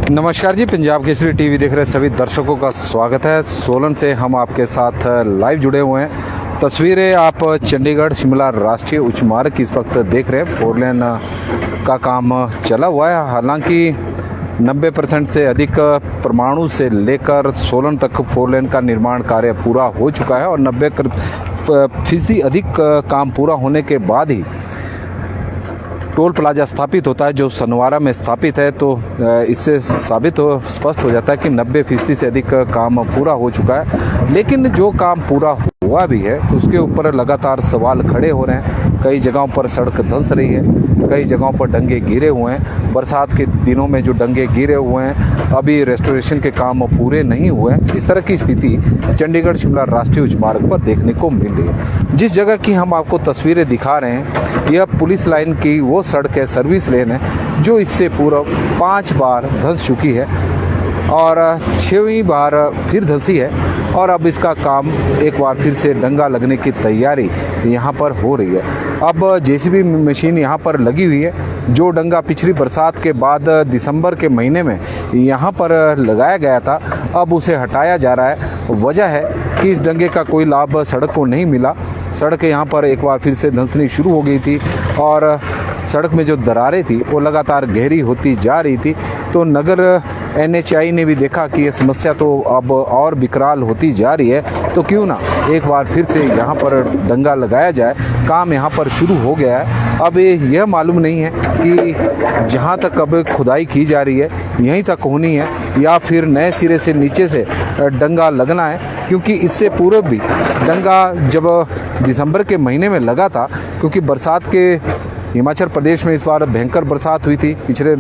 नमस्कार जी, पंजाब केसरी टीवी देख रहे सभी दर्शकों का स्वागत है। सोलन से हम आपके साथ लाइव जुड़े हुए हैं। तस्वीरें आप चंडीगढ़ शिमला राष्ट्रीय उच्च मार्ग की इस वक्त देख रहे हैं। 4 लेन का काम चला हुआ है। हालांकि 90% से अधिक परमाणु से लेकर सोलन तक 4 लेन का निर्माण कार्य पूरा हो चुका है और 90% अधिक काम पूरा होने के बाद ही टोल प्लाजा स्थापित होता है, जो सनवारा में स्थापित है। तो इससे स्पष्ट हो जाता है कि 90% से अधिक काम पूरा हो चुका है। लेकिन जो काम पूरा हुआ भी है उसके ऊपर लगातार सवाल खड़े हो रहे हैं। कई जगहों पर सड़क धंस रही है, कई जगहों पर डंगे गिरे हुए हैं। बरसात के दिनों में जो डंगे गिरे हुए हैं, अभी रेस्टोरेशन के काम पूरे नहीं हुए हैं। इस तरह की स्थिति चंडीगढ़ शिमला राष्ट्रीय उच्च मार्ग पर देखने को मिल रही है। जिस जगह की हम आपको तस्वीरें दिखा रहे हैं, यह पुलिस लाइन की वो सड़क है, सर्विस लेन है, जो इससे पूर्व 5 बार धंस चुकी है और 6वीं बार फिर धंसी है। और अब इसका काम एक बार फिर से डंगा लगने की तैयारी यहाँ पर हो रही है। अब जेसीबी मशीन यहाँ पर लगी हुई है। जो डंगा पिछली बरसात के बाद दिसंबर के महीने में यहाँ पर लगाया गया था, अब उसे हटाया जा रहा है। वजह है कि इस डंगे का कोई लाभ सड़क को नहीं मिला। सड़क यहाँ पर एक बार फिर से धंसनी शुरू हो गई थी और सड़क में जो दरारें थी वो लगातार गहरी होती जा रही थी। तो नगर NHAI ने भी देखा कि ये समस्या तो अब और विकराल होती जा रही है, तो क्यों ना एक बार फिर से यहाँ पर डंगा लगाया जाए। काम यहाँ पर शुरू हो गया है। अब यह मालूम नहीं है कि जहाँ तक अब खुदाई की जा रही है यहीं तक होनी है या फिर नए सिरे से नीचे से डंगा लगना है, क्योंकि इससे पूर्व भी डंगा जब दिसंबर के महीने में लगा था, क्योंकि बरसात के हिमाचल प्रदेश में इस बार भयंकर बरसात हुई थी। पिछले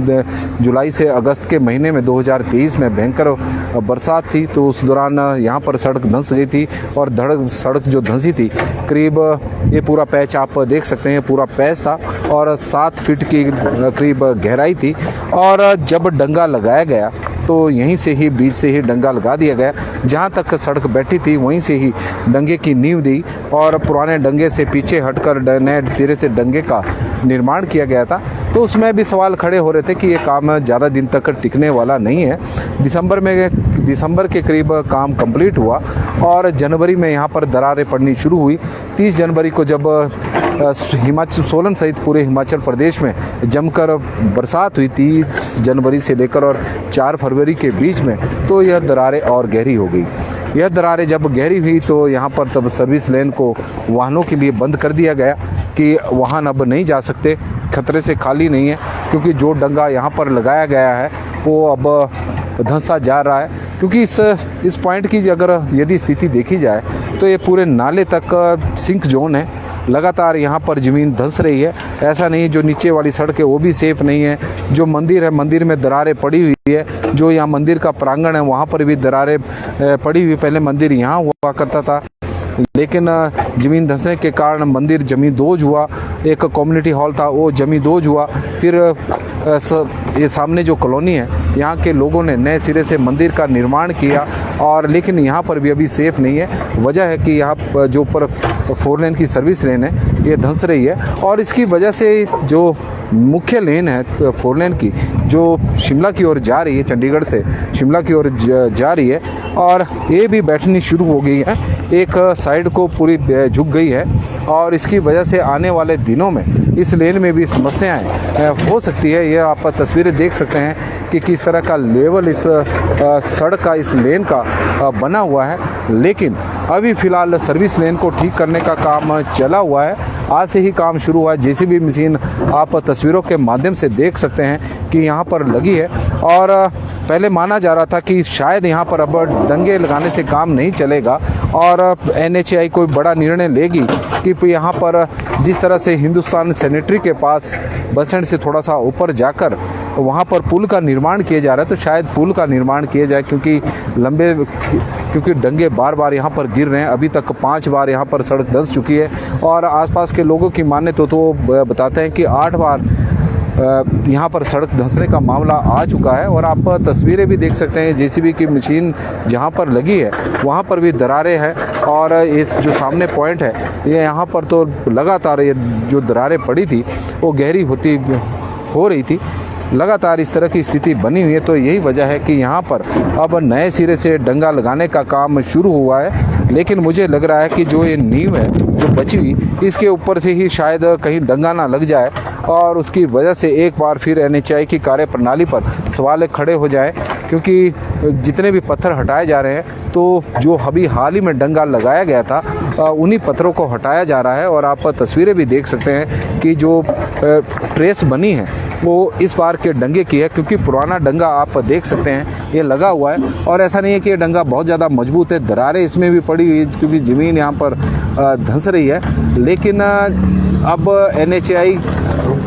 जुलाई से अगस्त के महीने में 2023 में भयंकर बरसात थी, तो उस दौरान यहाँ पर सड़क धंस गई थी और सड़क जो धंसी थी, करीब ये पूरा पैच आप देख सकते हैं, पूरा पैच था और 7 फीट की करीब गहराई थी। और जब डंगा लगाया गया तो यहीं से ही बीच से ही डंगा लगा दिया गया। जहाँ तक सड़क बैठी थी वहीं से ही डंगे की नींव दी और पुराने डंगे से पीछे हटकर नए सिरे से डंगे का निर्माण किया गया था। तो उसमें भी सवाल खड़े हो रहे थे कि ये काम ज़्यादा दिन तक टिकने वाला नहीं है। दिसंबर के करीब काम कंप्लीट हुआ और जनवरी में यहाँ पर दरारें पड़नी शुरू हुई। 30 जनवरी को जब सोलन सहित पूरे हिमाचल प्रदेश में जमकर बरसात हुई, 30 जनवरी से लेकर और 4 फरवरी के बीच में, तो यह दरारें और गहरी हो गई। यह दरारें जब गहरी हुई तो यहाँ पर तब सर्विस लेन को वाहनों के लिए बंद कर दिया गया कि वाहन अब नहीं जा सकते, खतरे से खाली नहीं है, क्योंकि जो डंगा यहाँ पर लगाया गया है वो अब धंसता जा रहा है। क्योंकि इस पॉइंट की अगर यदि स्थिति देखी जाए तो ये पूरे नाले तक सिंक जोन है। लगातार यहाँ पर ज़मीन धंस रही है। ऐसा नहीं, जो नीचे वाली सड़क है वो भी सेफ नहीं है। जो मंदिर है, मंदिर में दरारें पड़ी हुई है। जो यहाँ मंदिर का प्रांगण है वहाँ पर भी दरारें पड़ी हुई। पहले मंदिर यहाँ हुआ करता था, लेकिन ज़मीन धंसने के कारण मंदिर जमींदोज हुआ। एक कम्युनिटी हॉल था वो जमींदोज हुआ। फिर ये सामने जो कॉलोनी है, यहाँ के लोगों ने नए सिरे से मंदिर का निर्माण किया और लेकिन यहाँ पर भी अभी सेफ नहीं है। वजह है कि यहाँ जो ऊपर 4 लेन की सर्विस लेन है ये धंस रही है और इसकी वजह से जो मुख्य लेन है 4 लेन की, जो शिमला की ओर जा रही है, चंडीगढ़ से शिमला की ओर जा रही है, और ये भी बैठनी शुरू हो गई है। एक साइड को पूरी झुक गई है और इसकी वजह से आने वाले दिनों में इस लेन में भी समस्याएं हो सकती है। ये आप तस्वीरें देख सकते हैं कि किस तरह का लेवल इस सड़क का, इस लेन का बना हुआ है। लेकिन अभी फ़िलहाल सर्विस लेन को ठीक करने का काम चला हुआ है। आज से ही काम शुरू हुआ है। जेसीबी मशीन आप तस्वीरों के माध्यम से देख सकते हैं कि यहाँ पर लगी है और पहले माना जा रहा था कि शायद यहाँ पर अब डंगे लगाने से काम नहीं चलेगा और NHAI कोई बड़ा निर्णय लेगी कि यहाँ पर जिस तरह से हिंदुस्तान सैनिटरी के पास बस स्टैंड से थोड़ा सा ऊपर जाकर वहाँ पर पुल का निर्माण किया जा रहा है, तो शायद पुल का निर्माण किया जाए, क्योंकि डंगे बार बार यहाँ पर गिर रहे हैं। अभी तक 5 बार यहाँ पर सड़क धंस चुकी है और आसपास के लोगों की माने तो बताते हैं कि 8 बार यहाँ पर सड़क धंसने का मामला आ चुका है। और आप तस्वीरें भी देख सकते हैं, जेसीबी की मशीन जहाँ पर लगी है वहाँ पर भी दरारें हैं और इस जो सामने पॉइंट है ये यहाँ पर तो लगातार ये जो दरारें पड़ी थी वो गहरी हो रही थी। लगातार इस तरह की स्थिति बनी हुई है, तो यही वजह है कि यहाँ पर अब नए सिरे से डंगा लगाने का काम शुरू हुआ है। लेकिन मुझे लग रहा है कि जो ये नींव है जो बची हुई, इसके ऊपर से ही शायद कहीं डंगा ना लग जाए और उसकी वजह से एक बार फिर एनएचएआई की कार्यप्रणाली पर सवाल खड़े हो जाए। क्योंकि जितने भी पत्थर हटाए जा रहे हैं, तो जो अभी हाल ही में डंगा लगाया गया था उन्हीं पत्थरों को हटाया जा रहा है। और आप तस्वीरें भी देख सकते हैं कि जो ट्रेस बनी है वो इस बार के डंगे की है, क्योंकि पुराना डंगा आप देख सकते हैं ये लगा हुआ है। और ऐसा नहीं है कि ये डंगा बहुत ज़्यादा मजबूत है, दरारें इसमें भी पड़ी हुई क्योंकि ज़मीन यहाँ पर धंस रही है। लेकिन अब एनएचएआई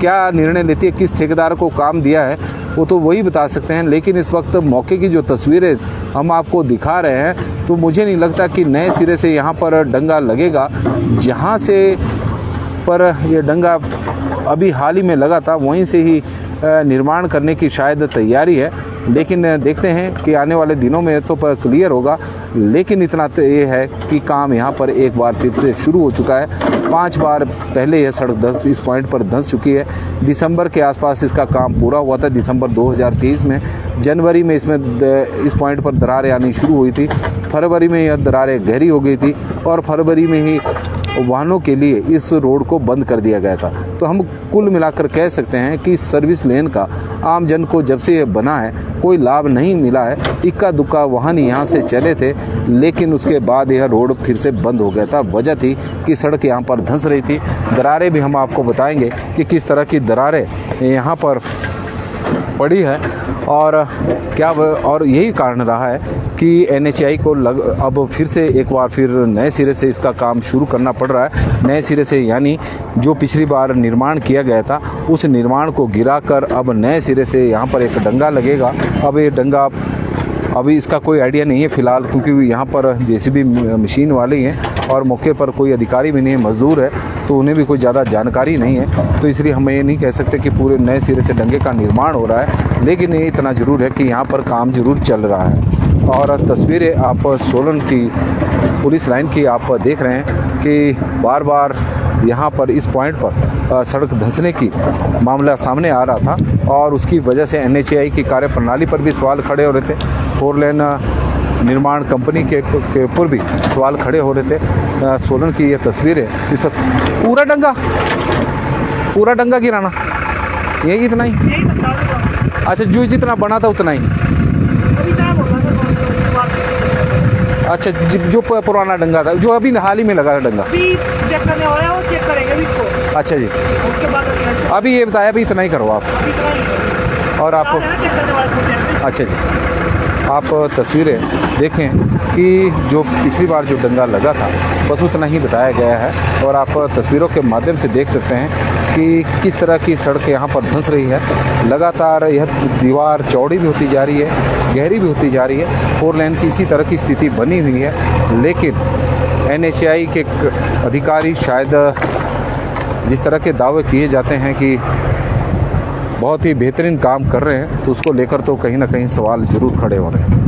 क्या निर्णय लेती है, किस ठेकेदार को काम दिया है, वो तो वही बता सकते हैं। लेकिन इस वक्त मौके की जो तस्वीरें हम आपको दिखा रहे हैं, तो मुझे नहीं लगता कि नए सिरे से यहाँ पर डंगा लगेगा। जहाँ से पर ये डंगा अभी हाल ही में लगा था, वहीं से ही निर्माण करने की शायद तैयारी है। लेकिन देखते हैं कि आने वाले दिनों में तो क्लियर होगा। लेकिन इतना तो ये है कि काम यहाँ पर एक बार फिर से शुरू हो चुका है। 5 बार पहले यह सड़क इस पॉइंट पर धंस चुकी है। दिसंबर के आसपास इसका काम पूरा हुआ था, दिसंबर 2023 में। जनवरी में इसमें इस पॉइंट पर दरारें आनी शुरू हुई थी। फरवरी में यह दरारें गहरी हो गई थी और फरवरी में ही वाहनों के लिए इस रोड को बंद कर दिया गया था। तो हम कुल मिलाकर कह सकते हैं कि सर्विस लेन का आम जन को जब से ये बना है कोई लाभ नहीं मिला है। इक्का दुक्का वाहन यहाँ से चले थे, लेकिन उसके बाद यह रोड फिर से बंद हो गया था। वजह थी कि सड़क यहाँ पर धंस रही थी। दरारें भी हम आपको बताएंगे कि किस तरह की दरारें यहाँ पर पड़ी है और क्या और यही कारण रहा है कि एनएचएआई को अब फिर से एक बार फिर नए सिरे से इसका काम शुरू करना पड़ रहा है। नए सिरे से यानी जो पिछली बार निर्माण किया गया था उस निर्माण को गिराकर अब नए सिरे से यहाँ पर एक डंगा लगेगा। अब ये डंगा अभी इसका कोई आइडिया नहीं है फ़िलहाल, क्योंकि यहाँ पर जेसीबी मशीन वाले ही हैं और मौके पर कोई अधिकारी भी नहीं है, मजदूर है, तो उन्हें भी कोई ज़्यादा जानकारी नहीं है। तो इसलिए हम ये नहीं कह सकते कि पूरे नए सिरे से डंगे का निर्माण हो रहा है। लेकिन ये इतना ज़रूर है कि यहाँ पर काम ज़रूर चल रहा है। और तस्वीरें आप सोलन की पुलिस लाइन की आप देख रहे हैं कि बार बार यहाँ पर इस पॉइंट पर सड़क धंसने की मामला सामने आ रहा था और उसकी वजह से एनएचएआई की कार्यप्रणाली पर भी सवाल खड़े हो रहे थे। 4 लेन निर्माण कंपनी के ऊपर भी सवाल खड़े हो रहे थे। सोलन की ये तस्वीर है, इस पर पूरा डंगा गिराना, यही इतना ही? अच्छा, जो जितना बना था उतना ही? अच्छा, जो पुराना डंगा था, जो अभी हाल ही में लगा था डंगा, चेक करने वाला है, वो चेक करेंगे अभी इसको। अच्छा जी, उसके बाद अभी ये बताया अभी इतना ही करो आप। और आपको अच्छा जी, आप तस्वीरें देखें कि जो पिछली बार जो डंगा लगा था बस उतना ही बताया गया है। और आप तस्वीरों के माध्यम से देख सकते हैं कि किस तरह की सड़क यहाँ पर धंस रही है। लगातार यह दीवार चौड़ी भी होती जा रही है, गहरी भी होती जा रही है। 4 लेन की इसी तरह की स्थिति बनी हुई है। लेकिन एनएचएआई के अधिकारी शायद जिस तरह के दावे किए जाते हैं कि बहुत ही बेहतरीन काम कर रहे हैं, तो उसको लेकर तो कहीं ना कहीं सवाल जरूर खड़े हो रहे हैं।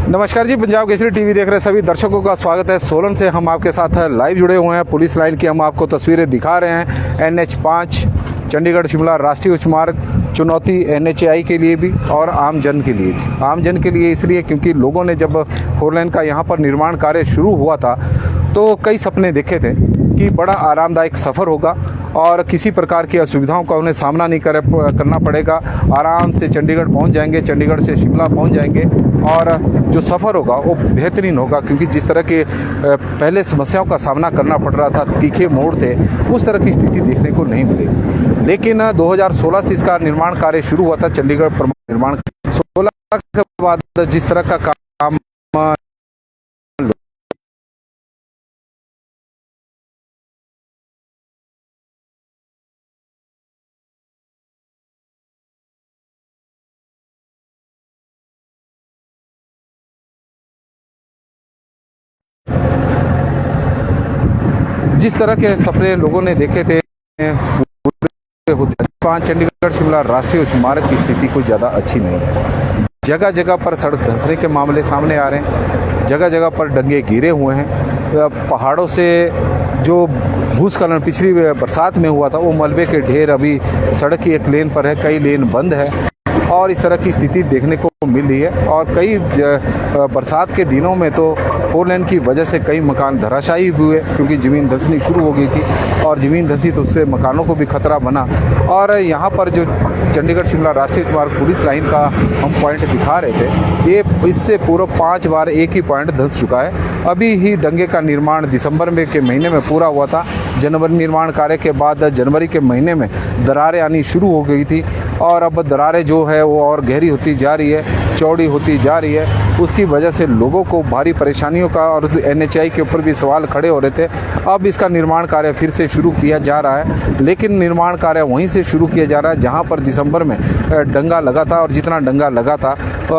नमस्कार जी, पंजाब केसरी टीवी देख रहे सभी दर्शकों का स्वागत है। सोलन से हम आपके साथ लाइव जुड़े हुए हैं। पुलिस लाइन की हम आपको तस्वीरें दिखा रहे हैं। NH5 चंडीगढ़ शिमला राष्ट्रीय उच्च मार्ग, चुनौती एनएचएआई के लिए भी और आम जन के लिए भी। आम जन के लिए इसलिए क्योंकि लोगों ने जब 4 लेन का यहाँ पर निर्माण कार्य शुरू हुआ था तो कई सपने देखे थे कि बड़ा आरामदायक सफ़र होगा और किसी प्रकार की असुविधाओं का उन्हें सामना नहीं करना पड़ेगा। आराम से चंडीगढ़ पहुंच जाएंगे, चंडीगढ़ से शिमला पहुंच जाएंगे और जो सफ़र होगा वो बेहतरीन होगा। क्योंकि जिस तरह के पहले समस्याओं का सामना करना पड़ रहा था, तीखे मोड़ थे, उस तरह की स्थिति देखने को नहीं मिलेगी। लेकिन 2016 से इसका निर्माण कार्य शुरू हुआ था। चंडीगढ़ निर्माण 16 के बाद जिस तरह का काम जिस तरह के सपने लोगों ने देखे थे होते 5 चंडीगढ़ शिमला राष्ट्रीय उच्च मार्ग की स्थिति कोई ज़्यादा अच्छी नहीं है। जगह जगह पर सड़क धंसने के मामले सामने आ रहे हैं, जगह जगह पर डंगे गिरे हुए हैं। पहाड़ों से जो भूस्खलन पिछली बरसात में हुआ था वो मलबे के ढेर अभी सड़क की एक लेन पर है, कई लेन बंद है और इस तरह की स्थिति देखने को मिल रही है। और कई बरसात के दिनों में तो 4 लेन की वजह से कई मकान धराशायी हुए, क्योंकि ज़मीन धंसनी शुरू हो गई थी और ज़मीन धंसी तो उससे मकानों को भी खतरा बना। और यहाँ पर जो चंडीगढ़ शिमला राष्ट्रीय उच्च मार्ग पुलिस लाइन का हम पॉइंट दिखा रहे थे, ये इससे पूर्व 5 बार एक ही पॉइंट धंस चुका है। अभी ही डंगे का निर्माण दिसंबर में के महीने में पूरा हुआ था। जनवरी निर्माण कार्य के बाद जनवरी के महीने में दरारें आनी शुरू हो गई थी और अब दरारें जो है वो और गहरी होती जा रही है, चौड़ी होती जा रही है। उसकी वजह से लोगों को भारी परेशानियों का और NHAI के ऊपर भी सवाल खड़े हो रहे थे। अब इसका निर्माण कार्य फिर से शुरू किया जा रहा है, लेकिन निर्माण कार्य वहीं से शुरू किया जा रहा है जहां पर दिसंबर में डंगा लगा था और जितना डंगा लगा था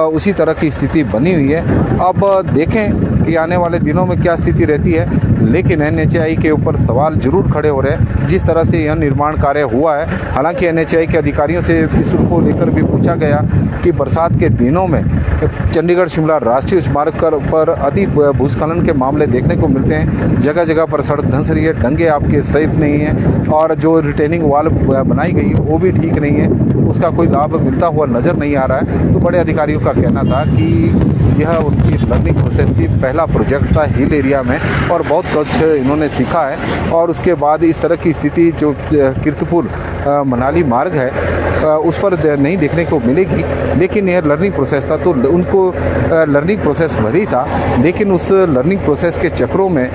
उसी तरह की स्थिति बनी हुई है। अब देखें कि आने वाले दिनों में क्या स्थिति रहती है, लेकिन NHAI के ऊपर सवाल जरूर खड़े हो रहे हैं जिस तरह से यह निर्माण कार्य हुआ है। हालांकि NHAI के अधिकारियों से इसको लेकर भी पूछा गया कि बरसात के दिनों में चंडीगढ़ शिमला राष्ट्रीय उच्च मार्ग पर अति भूस्खलन के मामले देखने को मिलते हैं। जगह जगह पर सड़क धंस रही है, डंगे आपके सेफ नहीं है और जो रिटेनिंग वॉल बनाई गई है वो भी ठीक नहीं है, उसका कोई लाभ मिलता हुआ नज़र नहीं आ रहा है। तो बड़े अधिकारियों का कहना था कि यह उनकी लर्निंग प्रोसेस थी, पहला प्रोजेक्ट था हिल एरिया में और बहुत कुछ इन्होंने सीखा है। और उसके बाद इस तरह की स्थिति जो कीर्तपुर मनाली मार्ग है उस पर नहीं देखने को मिलेगी, लेकिन यह लर्निंग प्रोसेस था तो उनको लर्निंग प्रोसेस भरी था। लेकिन उस लर्निंग प्रोसेस के चक्रों में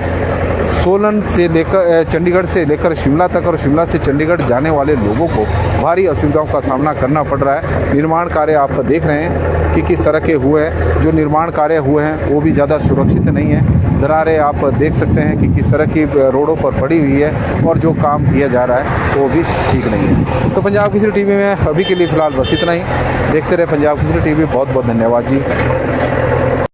सोलन से लेकर चंडीगढ़ से लेकर शिमला तक और शिमला से चंडीगढ़ जाने वाले लोगों को भारी असुविधाओं का सामना करना पड़ रहा है। निर्माण कार्य आप देख रहे हैं कि किस तरह के हुए हैं, जो निर्माण कार्य हुए हैं वो भी ज़्यादा सुरक्षित नहीं है। दरारें आप देख सकते हैं कि किस तरह की रोडों पर पड़ी हुई है और जो काम किया जा रहा है वो भी ठीक नहीं है। तो पंजाब केसरी टीवी में अभी के लिए फ़िलहाल बस इतना ही। देखते रहे पंजाब केसरी टीवी। बहुत बहुत धन्यवाद जी।